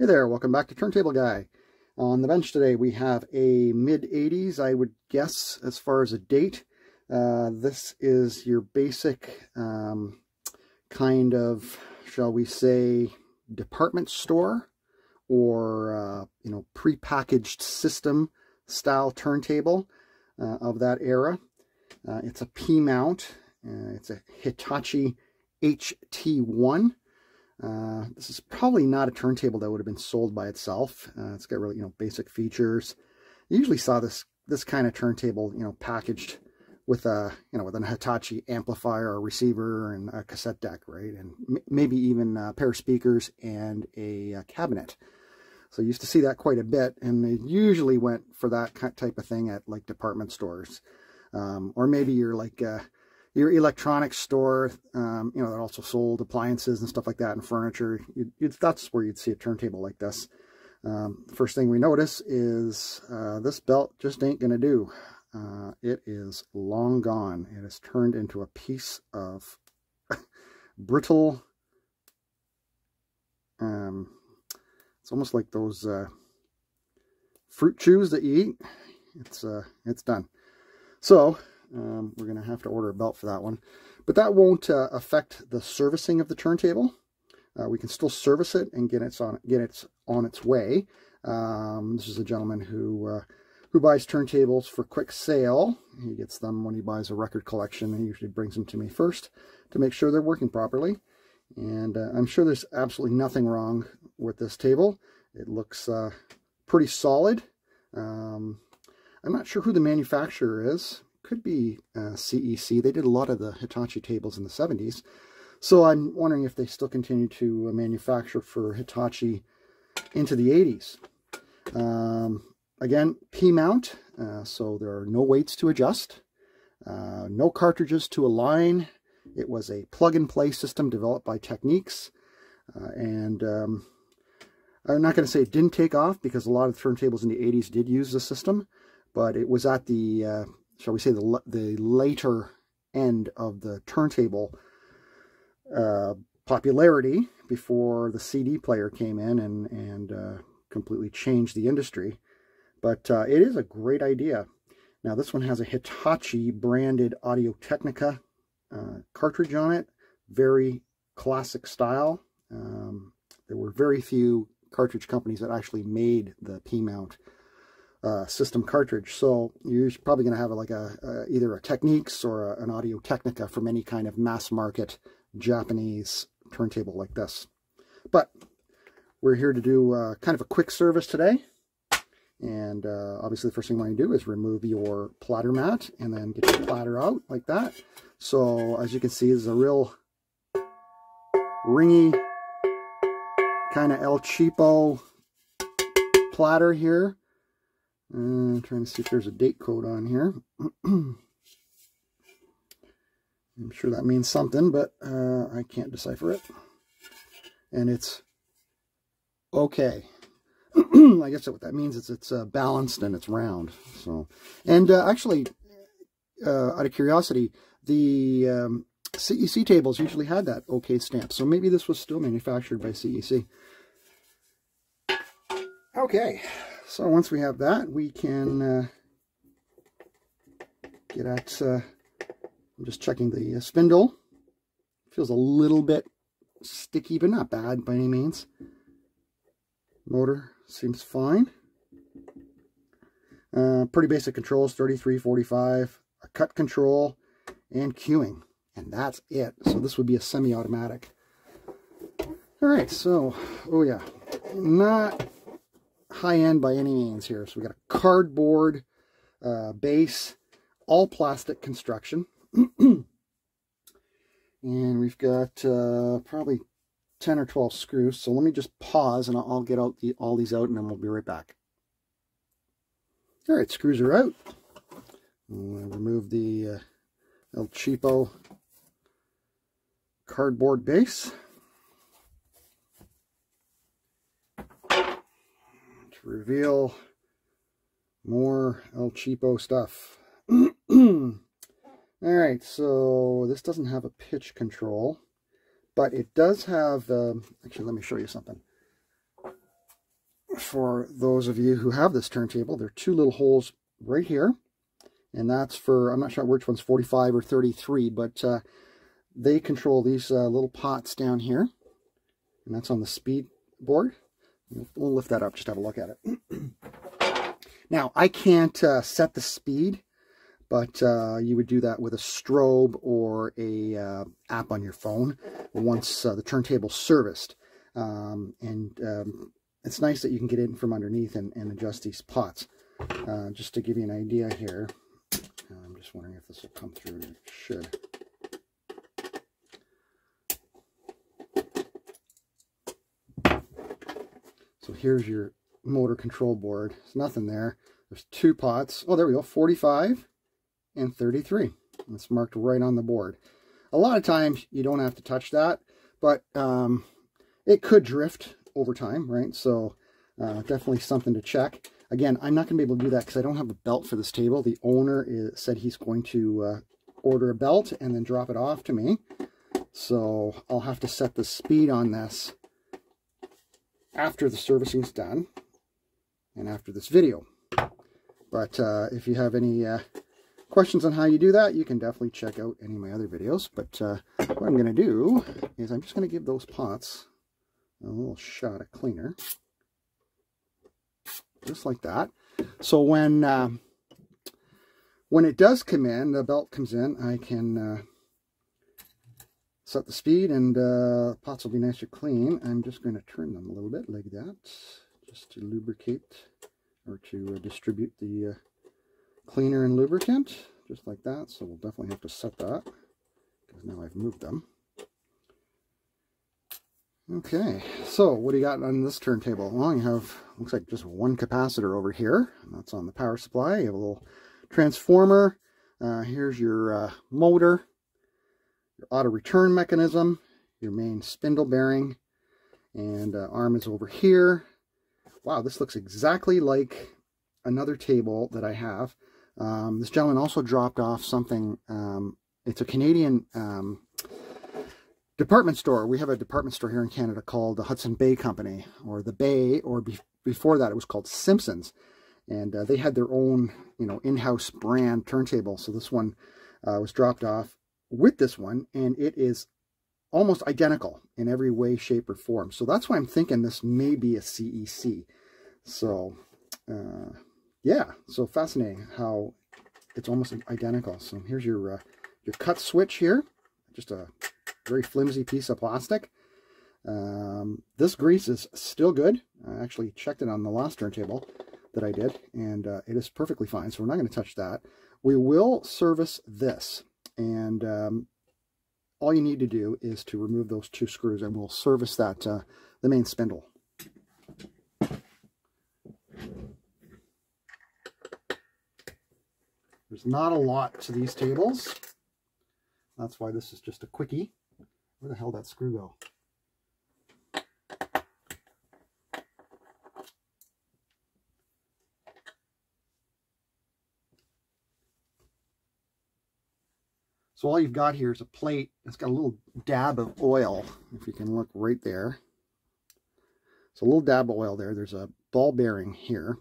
there, welcome back to Turntable Guy. On the bench today we have a mid-80s, I would guess, as far as a date. This is your basic kind of, shall we say, department store or pre-packaged system style turntable of that era. It's a P-mount. It's a Hitachi HT-1. This is probably not a turntable that would have been sold by itself. It's got really, basic features. You usually saw this kind of turntable, packaged with a, with an Hitachi amplifier, a receiver, and a cassette deck, right? And maybe even a pair of speakers and a cabinet. So I used to see that quite a bit, and they usually went for that type of thing at like department stores, or maybe you're like your electronics store, that also sold appliances and stuff like that and furniture. That's where you'd see a turntable like this. First thing we notice is this belt just ain't gonna do. It is long gone. It has turned into a piece of brittle. It's almost like those fruit chews that you eat. It's done. So we're going to have to order a belt for that one. But that won't affect the servicing of the turntable. We can still service it and get it on its way. This is a gentleman who buys turntables for quick sale. He gets them when he buys a record collection, and he usually brings them to me first to make sure they're working properly. And I'm sure there's absolutely nothing wrong with this table. It looks pretty solid. I'm not sure who the manufacturer is. Could be CEC. They did a lot of the Hitachi tables in the 70s. So I'm wondering if they still continue to manufacture for Hitachi into the 80s. Again, P-mount, so there are no weights to adjust, no cartridges to align. It was a plug-and-play system developed by Techniques, and I'm not going to say it didn't take off, because a lot of turntables in the 80s did use the system, but it was at the shall we say, the later end of the turntable popularity, before the CD player came in and completely changed the industry. But it is a great idea. Now this one has a Hitachi branded Audio-Technica cartridge on it. Very classic style. There were very few cartridge companies that actually made the P-mount system cartridge, so you're probably going to have either a Techniques or an Audio-Technica from any kind of mass market Japanese turntable like this. But we're here to do kind of a quick service today, and obviously the first thing you want to do is remove your platter mat and then get your platter out like that. So as you can see, this is a real ringy kind of El Cheapo platter here. Trying to see if there's a date code on here. I'm sure that means something, but I can't decipher it. And it's okay. I guess what that means is it's balanced and it's round. So, and actually, out of curiosity, the CEC tables usually had that OK stamp. So maybe this was still manufactured by CEC. Okay. So once we have that, we can get at, I'm just checking the spindle. Feels a little bit sticky, but not bad by any means. Motor seems fine. Pretty basic controls, 33, 45, a cut control, and cueing. And that's it. So this would be a semi-automatic. All right, so, oh yeah, not high-end by any means here. So we got a cardboard base, all plastic construction. And we've got probably 10 or 12 screws. So let me just pause and I'll get out all these out, and then we'll be right back. All right, screws are out. We'll remove the El Cheapo cardboard base. Reveal more El Cheapo stuff. Alright, so this doesn't have a pitch control, but it does have, actually let me show you something. for those of you who have this turntable, there are two little holes right here. And that's for, I'm not sure which one's 45 or 33, but they control these little pots down here. And that's on the speed board. We'll lift that up, just have a look at it. Now, I can't set the speed, but you would do that with a strobe or a app on your phone once the turntable's serviced. It's nice that you can get in from underneath and adjust these pots. Just to give you an idea here, I'm just wondering if this will come through. It should. So here's your motor control board. There's nothing there. There's two pots. Oh, there we go. 45 and 33. It's marked right on the board. A lot of times you don't have to touch that, but it could drift over time, right? So definitely something to check. Again, I'm not going to be able to do that because I don't have a belt for this table. The owner said he's going to order a belt and then drop it off to me. So I'll have to set the speed on this after the servicing's done and after this video. But if you have any questions on how you do that, you can definitely check out any of my other videos. But what I'm going to do is I'm just going to give those pots a little shot of cleaner. Just like that. So when it does come in, the belt comes in, I can set the speed and pots will be nice and clean. I'm just going to turn them a little bit like that, just to lubricate or to distribute the cleaner and lubricant, just like that. So we'll definitely have to set that because now I've moved them. Okay, so what do you got on this turntable? Well, you have, looks like just one capacitor over here, and that's on the power supply. You have a little transformer. Here's your motor, your auto return mechanism, your main spindle bearing, and arm is over here. Wow, this looks exactly like another table that I have. This gentleman also dropped off something. It's a Canadian department store. We have a department store here in Canada called the Hudson Bay Company, or the Bay, or before that it was called Simpsons, and they had their own, you know, in-house brand turntable. So this one was dropped off with this one, and it is almost identical in every way, shape, or form. So that's why I'm thinking this may be a CEC. So yeah, so fascinating how it's almost identical. So here's your cut switch here, just a very flimsy piece of plastic. This grease is still good. I actually checked it on the last turntable that I did, and it is perfectly fine, so we're not going to touch that. We will service this, and all you need to do is to remove those two screws, and we'll service that, the main spindle. There's not a lot to these tables. That's why this is just a quickie. Where the hell did that screw go? So all you've got here is a plate. It's got a little dab of oil, if you can look right there. So a little dab of oil there. There's a ball bearing here,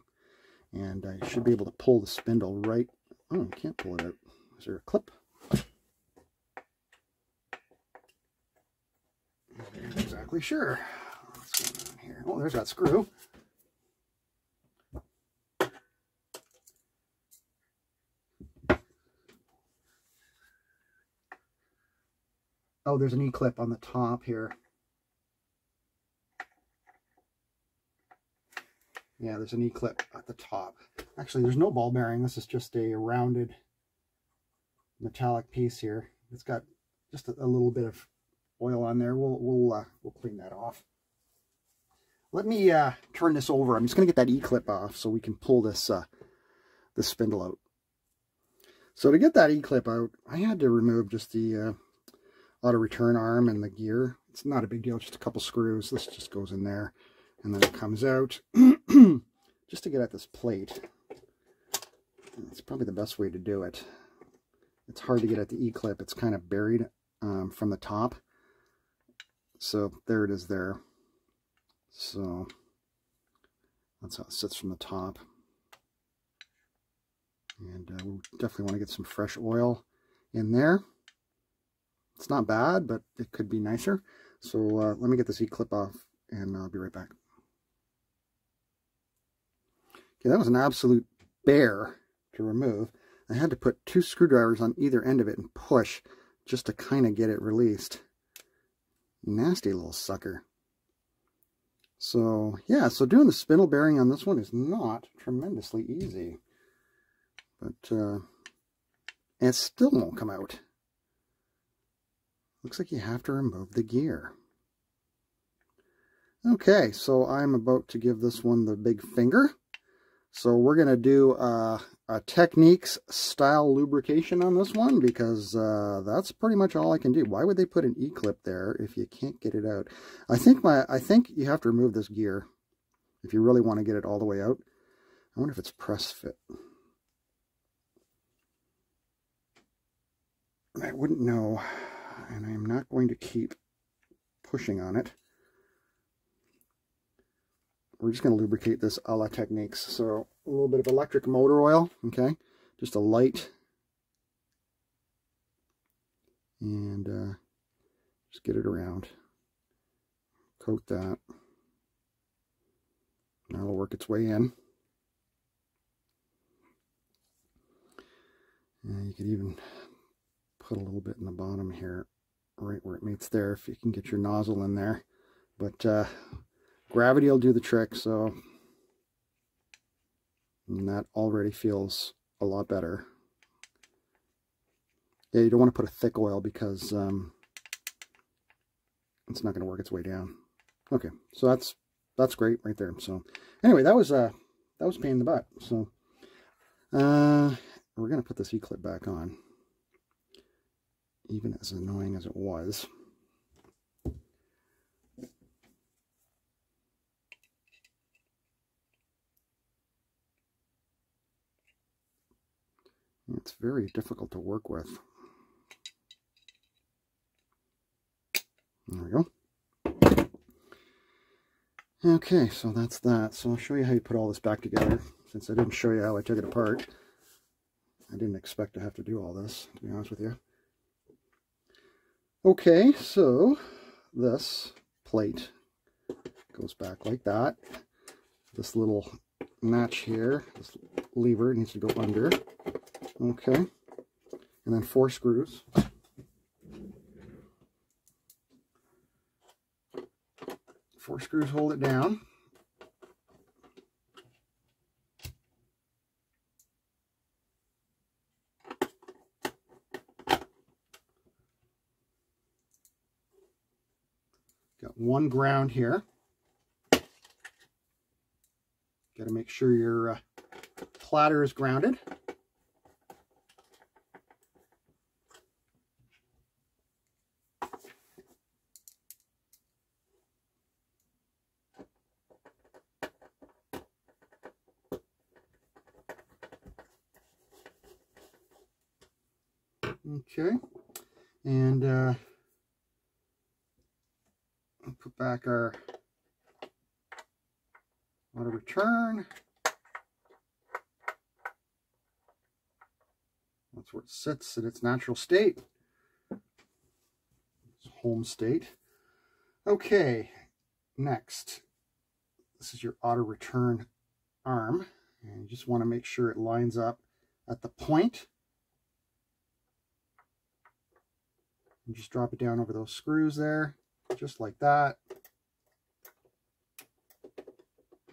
and I should be able to pull the spindle right. Oh, I can't pull it out. Is there a clip? I'm not exactly sure what's going on here. Oh, there's that screw. Oh, there's an E-clip on the top here. Yeah, there's an E-clip at the top. Actually, there's no ball bearing. This is just a rounded metallic piece here. It's got just a little bit of oil on there. We'll clean that off. Let me turn this over. I'm just going to get that E-clip off so we can pull this this spindle out. So to get that E-clip out, I had to remove just the auto return arm and the gear. It's not a big deal, just a couple screws. This just goes in there, and then it comes out. Just to get at this plate. It's probably the best way to do it. It's hard to get at the E-clip. It's kind of buried from the top. So there it is there. So That's how it sits from the top. And we definitely want to get some fresh oil in there. It's not bad, but it could be nicer. So let me get this E-clip off and I'll be right back. Okay, that was an absolute bear to remove. I had to put 2 screwdrivers on either end of it and push just to kind of get it released. Nasty little sucker. So yeah, so doing the spindle bearing on this one is not tremendously easy. But it still won't come out. Looks like you have to remove the gear. Okay, so I'm about to give this one the big finger. So we're going to do a Techniques style lubrication on this one, because that's pretty much all I can do. Why would they put an E-clip there if you can't get it out? I think you have to remove this gear if you really want to get it all the way out. I wonder if it's press fit. I wouldn't know, and I'm not going to keep pushing on it. We're just going to lubricate this a la Techniques. So a little bit of electric motor oil, okay? Just a light. And just get it around. Coat that. Now it'll work its way in. And you could even put a little bit in the bottom here, right where it meets there, if you can get your nozzle in there. But gravity will do the trick, so, and that already feels a lot better. Yeah, you don't want to put a thick oil because it's not going to work its way down. Okay, so that's great right there. So anyway, that was a pain in the butt. So we're going to put this E-clip back on, even as annoying as it was. It's very difficult to work with. There we go. Okay, so that's that. So I'll show you how you put all this back together, since I didn't show you how I took it apart. I didn't expect to have to do all this, to be honest with you. Okay, so this plate goes back like that. This little notch here, this lever needs to go under. Okay, and then 4 screws. 4 screws hold it down. Got 1 ground here. Got to make sure your platter is grounded. Okay, and we'll put back our auto return. That's where it sits in its natural state. It's home state. Okay, next, this is your auto return arm, and you just want to make sure it lines up at the point. And just drop it down over those screws there, just like that.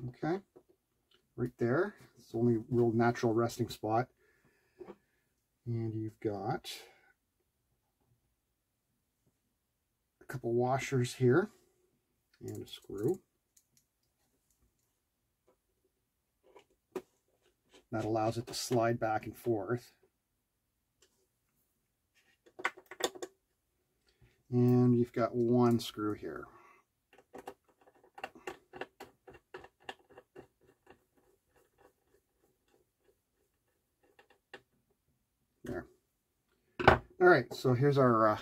Okay, right there. It's the only real natural resting spot. And you've got a couple washers here and a screw. That allows it to slide back and forth. And you've got 1 screw here. There. All right, so here's our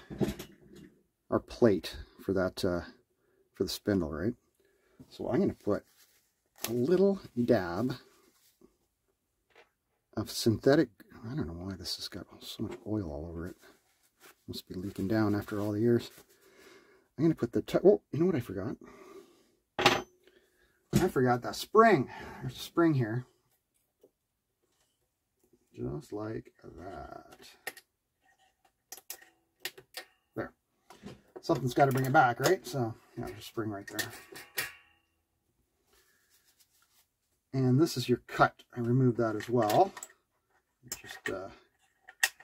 plate for that for the spindle, right? So I'm going to put a little dab of synthetic, I don't know why this has got so much oil all over it. Must be leaking down after all the years. I'm going to put the, oh, you know what I forgot? I forgot the spring. There's a spring here. Just like that. There. Something's got to bring it back, right? So, yeah, there's a spring right there. And this is your cut. I removed that as well. It just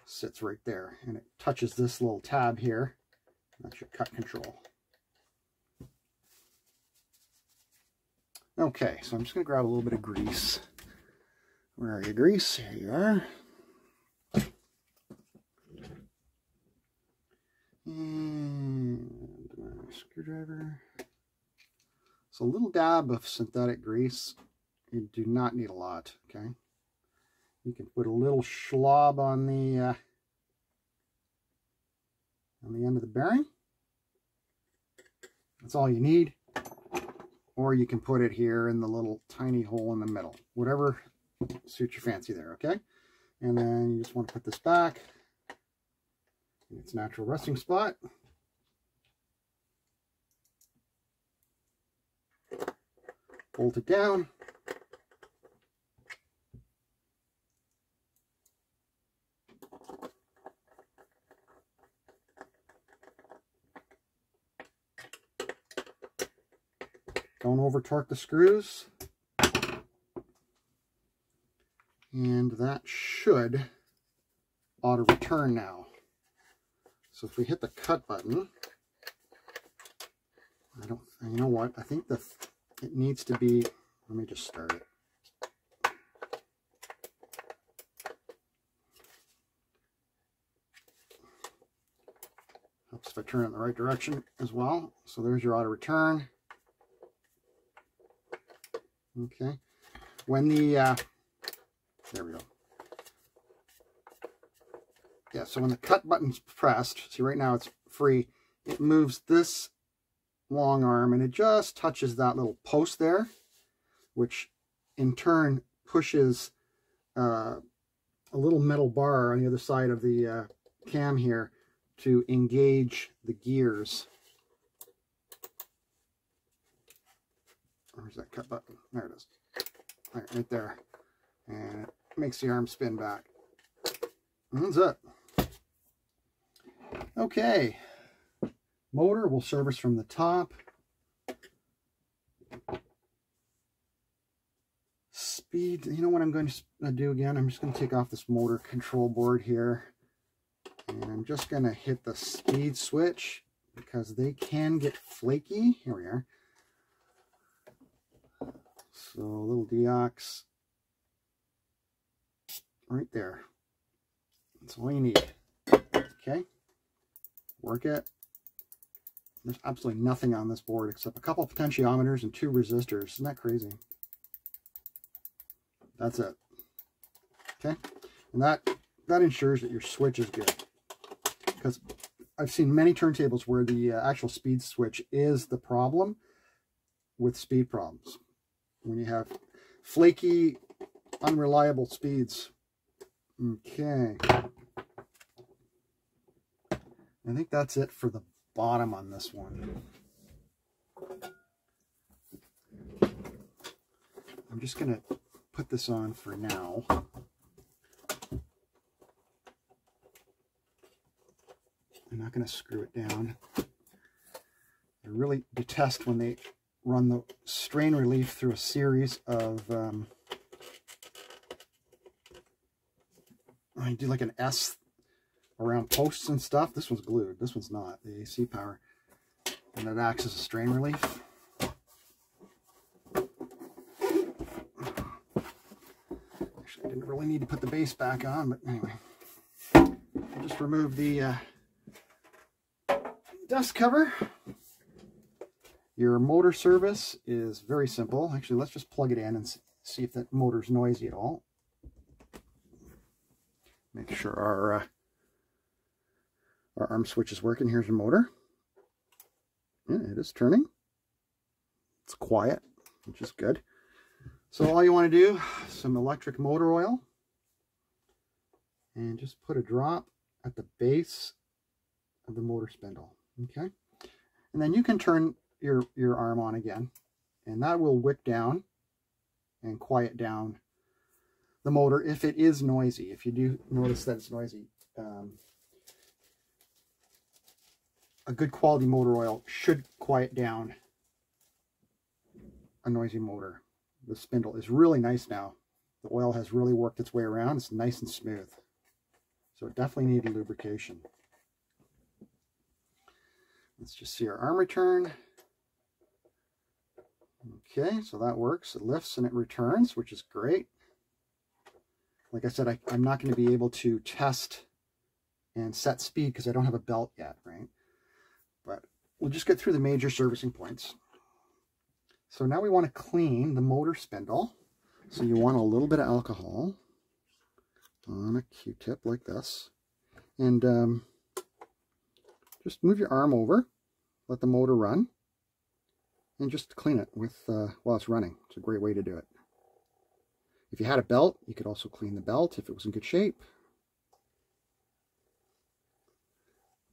sits right there. And it touches this little tab here. That's your cut control. Okay, so I'm just going to grab a little bit of grease. Where are you, grease? Here you are. And my screwdriver. So a little dab of synthetic grease. You do not need a lot, okay? You can put a little slob on the end of the bearing. That's all you need. Or you can put it here in the little tiny hole in the middle. Whatever suits your fancy there, okay? And then you just want to put this back in its natural resting spot. Bolt it down. Don't over torque the screws. And that should auto return now. So if we hit the cut button, you know what? I think it needs to be, let me just start it. Helps if I turn it in the right direction as well. So there's your auto return. Okay. When the, there we go. Yeah, so when the cut button's pressed, see right now it's free, it moves this long arm and it just touches that little post there, which in turn pushes a little metal bar on the other side of the cam here to engage the gears. Where's that cut button? There it is. Right there. And it makes the arm spin back. And that's it. Okay. Motor will service from the top. Speed. You know what I'm going to do again? I'm just going to take off this motor control board here. And I'm just going to hit the speed switch because they can get flaky. Here we are. So a little deox right there. That's all you need. Okay. Work it. There's absolutely nothing on this board except a couple of potentiometers and 2 resistors. Isn't that crazy? That's it. Okay. And that ensures that your switch is good. Because I've seen many turntables where the actual speed switch is the problem with speed problems. When you have flaky, unreliable speeds. Okay. I think that's it for the bottom on this one. I'm just going to put this on for now. I'm not going to screw it down. I really detest when they run the strain relief through a series of I do like an S around posts and stuff. This one's glued. This one's not. The AC power. And it acts as a strain relief. Actually, I didn't really need to put the base back on, but anyway. I'll just remove the dust cover. Your motor service is very simple. Actually, let's just plug it in and see if that motor's noisy at all. Make sure our arm switch is working. Here's your motor. Yeah, it is turning. It's quiet, which is good. So all you want to do, some electric motor oil, and just put a drop at the base of the motor spindle, okay? And then you can turn your arm on again, and that will wick down and quiet down the motor if it is noisy. If you do notice that it's noisy, a good quality motor oil should quiet down a noisy motor. The spindle is really nice now. The oil has really worked its way around. It's nice and smooth. So it definitely needed lubrication. Let's just see our arm return. Okay, so that works. It lifts and it returns, which is great. Like I said, I'm not going to be able to test and set speed because I don't have a belt yet, right? But we'll just get through the major servicing points. So now we want to clean the motor spindle. So you want a little bit of alcohol on a Q-tip like this. And just move your arm over, let the motor run, and just clean it with while it's running. It's a great way to do it. If you had a belt, you could also clean the belt if it was in good shape.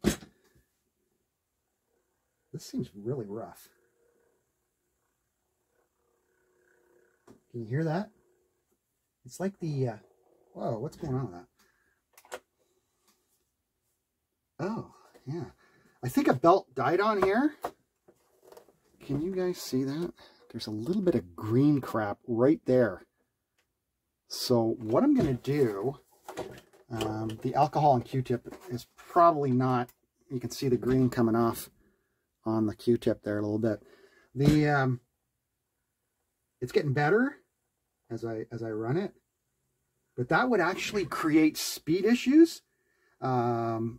This seems really rough. Can you hear that? It's like the, whoa, what's going on with that? Oh, yeah. I think a belt died on here. Can you guys see that? There's a little bit of green crap right there. So what I'm going to do, the alcohol and Q-tip is probably not, you can see the green coming off on the Q-tip there a little bit. The it's getting better as I run it, but that would actually create speed issues. Probably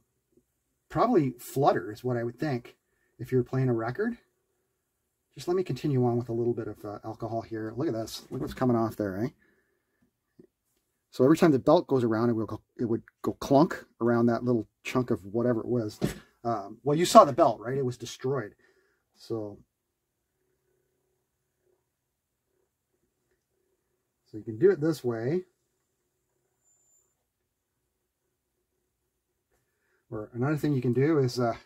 flutter is what I would think if you're playing a record. Just let me continue on with a little bit of alcohol here. Look at this. Look what's coming off there, eh? So every time the belt goes around, it would go clunk around that little chunk of whatever it was. Well, you saw the belt, right? It was destroyed. So you can do it this way. Or another thing you can do is a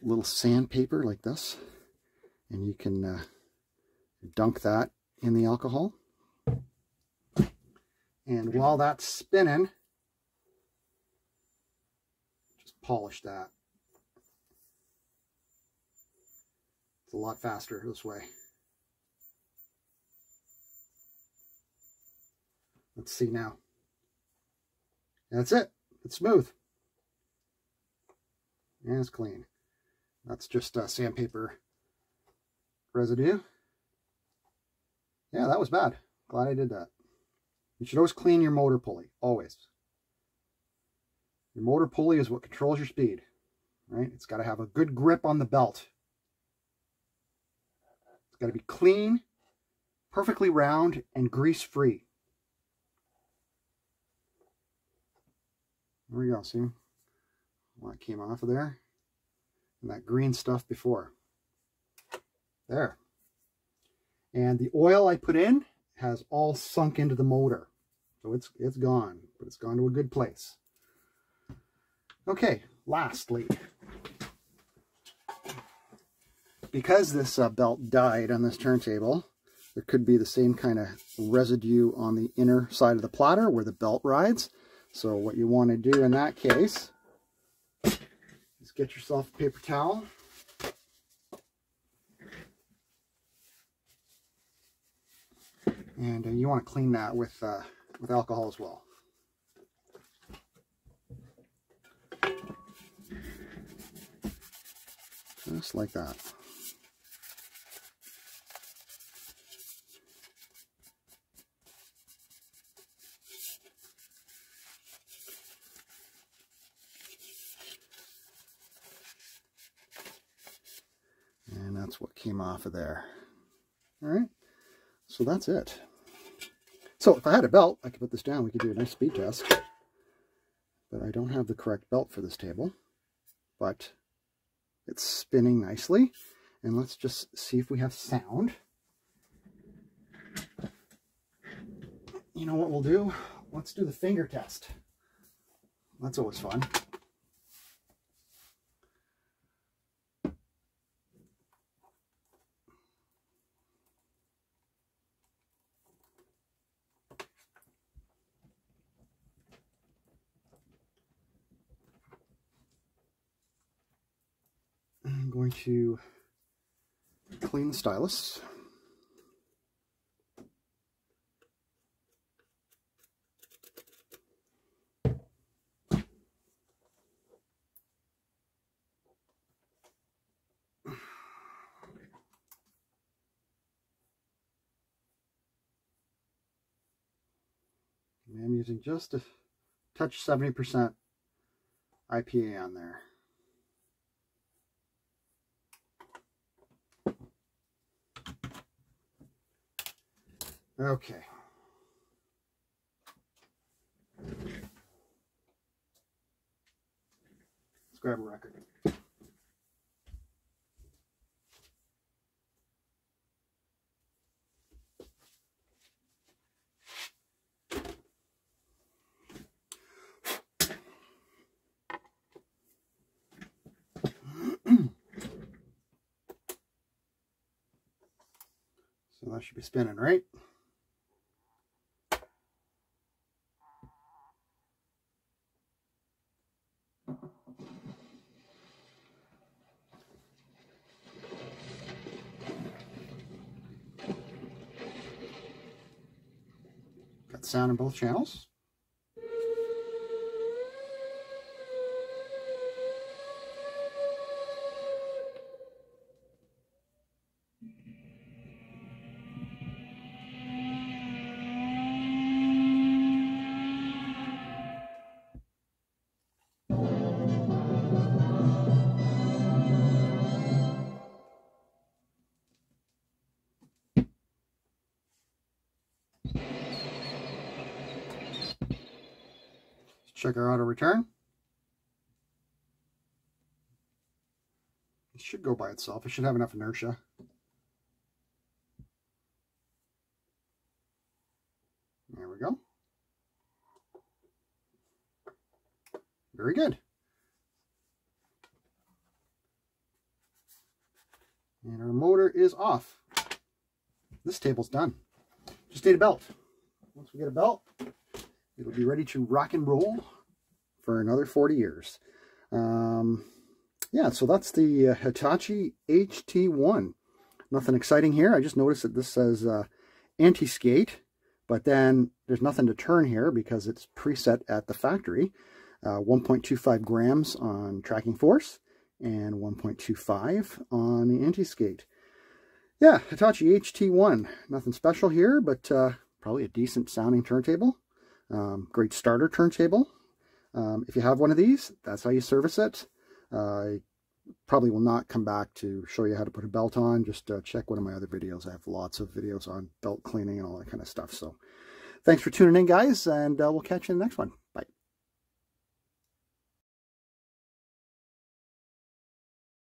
little sandpaper like this. And you can dunk that in the alcohol. And while that's spinning, just polish that. It's a lot faster this way. Let's see now. That's it. It's smooth. And it's clean. That's just sandpaper residue. Yeah, that was bad. Glad I did that. You should always clean your motor pulley. Always. Your motor pulley is what controls your speed. Right? It's got to have a good grip on the belt. It's got to be clean, perfectly round, and grease-free. There we go. See? What came off of there? And that green stuff before. There. And the oil I put in has all sunk into the motor. So it's gone, but it's gone to a good place. Okay, lastly, because this belt died on this turntable, there could be the same kind of residue on the inner side of the platter where the belt rides. So what you want to do in that case is get yourself a paper towel. And you want to clean that with alcohol as well. Just like that. And that's what came off of there. All right. So that's it. So if I had a belt, I could put this down. We could do a nice speed test. But I don't have the correct belt for this table. But it's spinning nicely. And let's just see if we have sound. you know what we'll do? Let's do the finger test. That's always fun. I'm going to clean the stylus. I'm using just a touch 70% IPA on there. Okay. Let's grab a record. So that should be spinning, right? Got sound in both channels. Check our auto return. It should go by itself. It should have enough inertia. There we go. Very good. And our motor is off. This table's done. Just need a belt. Once we get a belt, it'll be ready to rock and roll for another 40 years. Yeah, so that's the Hitachi HT-1. Nothing exciting here. I just noticed that this says anti-skate, but then there's nothing to turn here because it's preset at the factory. 1.25 grams on tracking force and 1.25 on the anti-skate. Yeah, Hitachi HT-1. Nothing special here, but probably a decent sounding turntable. Great starter turntable. If you have one of these, that's how you service it. I probably will not come back to show you how to put a belt on. Just check one of my other videos. I have lots of videos on belt cleaning and all that kind of stuff. So thanks for tuning in, guys, and we'll catch you in the next one.